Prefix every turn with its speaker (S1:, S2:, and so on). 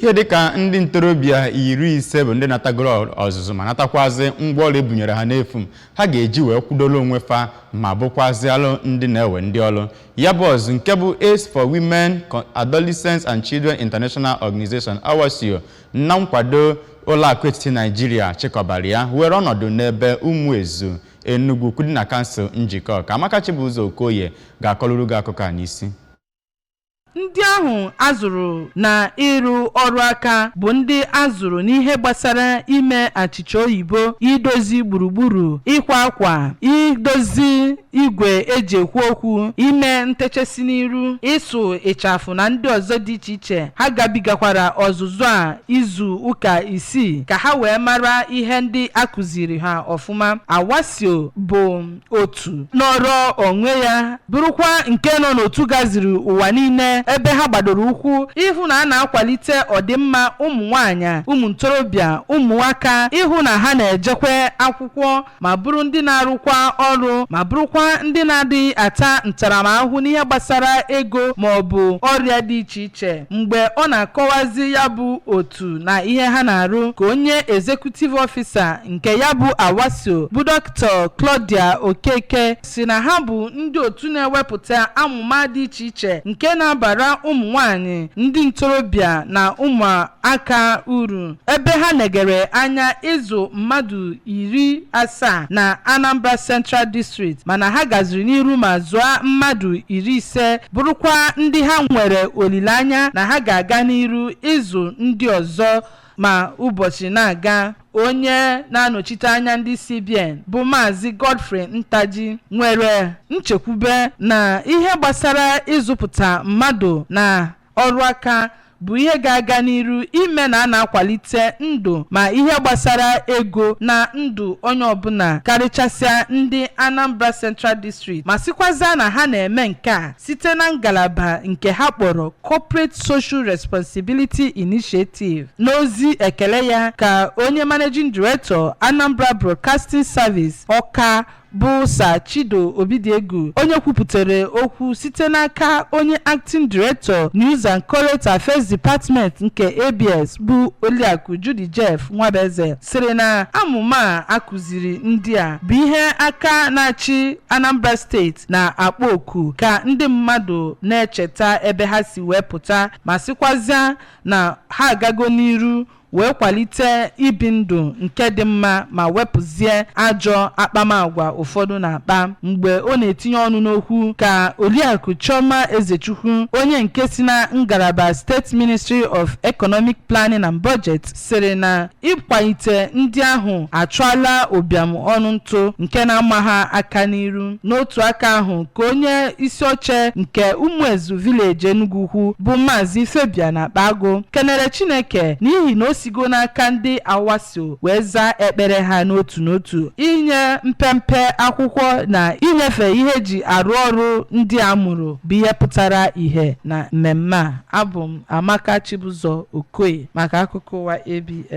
S1: ihe dịka ndị ntorobịa 50 bụ ndị natagoro ọzụzụ ma natakwazi ngwaọrụ ebunyere ha n'efu ha ga-eji wee kwudoro onwe fa ma bụkwazi alụ ndị na-ewe ndị ọrụ. Ya bụ ọzụ nke bụ Ace for Women, Adolescents and Children International Organization AWACIO na nkwado ụlọakụ etiti Naịjirịa chịkọbara ya were ọnọdụ n'ebe Ụmụezu Enugu kwudi na kansụl njikọ ka Amaka Chibụzọ Okoye ga-akọlụrụ gị akụkọ a n'isi.
S2: Ndị ahụ azụrụ na ịrụ ọrụ aka bụ ndị azụrụ n'ihe gbasara ime achịcha oyibo, idozi gburugburu, ịkwa akwa, idozi igwe eji ekwu okwu, ime ntechesi n'iru, ịsụ ịchafụ na ndị ọzọ dị iche iche. Ha gabigakwara ọzụzụ a izu ụka 6 ka ha wee mara ihe ndị akụziri ha ọfụma. AWACIO bụ otu nọrọ onwe ya bụrụkwa nke nọ n'otu gaziri ụwa niile ebe ha gbadoro ụkwụ ịhụ na a na-akwalite ọdịmma ụmụ nwanyị, ụmụ ntorobịa, ụmụaka, ịhụ na ha na-ejekwe akwụkwọ ma bụrụ ndị na-arụkwa ọrụ ma bụrụkwa ndị na-adịghị ata ntaramahụhụ n'ihe gbasara ego ma ọ bụ ọrịa dị iche iche. Mgbe ọ na-akọwazi ya bụ otu na ihe ha na-arụ ka onye executive officer nke ya bụ AWACIO bụ Dr. Claudia Okeke si na ha bụ ndị otu na-ewepụta amụma dị iche iche nke na-abara ụmụ nwanyị, ndị ntorobịa na ụmụaka uru, ebe ha negere anya ịzụ mmadụ 70 na Anambra Central District mana ha gaziri n'iru ma zụọ mmadụ 50 bụrụkwa ndị ha nwere olileanya na ha ga-aga n'iru ịzụ ndị ọzọ ma ụbọchị na-aga. Onye na-anọchite anya ndị CBN bụ Maazị Godfrey Ntaji nwere nchekwube na ihe gbasara ịzụpụta mmadụ na ọrụ aka bụ ihe ga-aga n'iru ime na a na-akwalite ndụ ma ihe gbasara ego na ndụ onye ọbụla karịchasịa ndị Anambra Central District ma sikwaza na ha na-eme nke a site na ngalaba nke ha kpọrọ Corporate Social Responsibility Initiative. N'ozi ekele ya ka onye Managing Director Anambra Broadcasting Service Ọka bụ Sir Chido Obidiegwu onye kwupụtara okwu site n'aka onye Acting Director News and Current Affairs Department nke ABS bụ Oliakụ Judy Jeff Nwabeze sịrị na amụma akụziri ndị a bụ ihe aka na-achị Anambra State na-akpọ oku ka ndị mmadụ na-echeta ebe ha si wee pụta ma sịkwazịa na ha agago n'iru wee kwalite ibi ndụ nke dị mma ma wepụzie ajọ akpamagwa ụfọdụ na-akpa. Mgbe ọ na-etinye ọnụ n'okwu ka Oliakụ Chioma Ezechukwu onye nke si na ngalaba State Ministry of Economic Planning and Budget sịrị na ịkwalite ndị ahụ achọala ụbịam ọnụ ntụ nke na-ama ha aka n'iru. N'otu aka ahụ ka onye isi oche nke Ụmụezu Village Enugu Ukwu bụ Maazị Fabian Akpago kenere Chineke n'ihi na sigo n'aka ndị AWACIO wee zaa ekpere ha n'otu n'otu inye mpempe akwụkwọ na inyefe ihe eji arụ ọrụ ndị a mụrụ bụ ihe pụtara ihe na mmemme a. Abụ m Amaka Chibụzọ Okoye maka akụkọ ụwa ABS.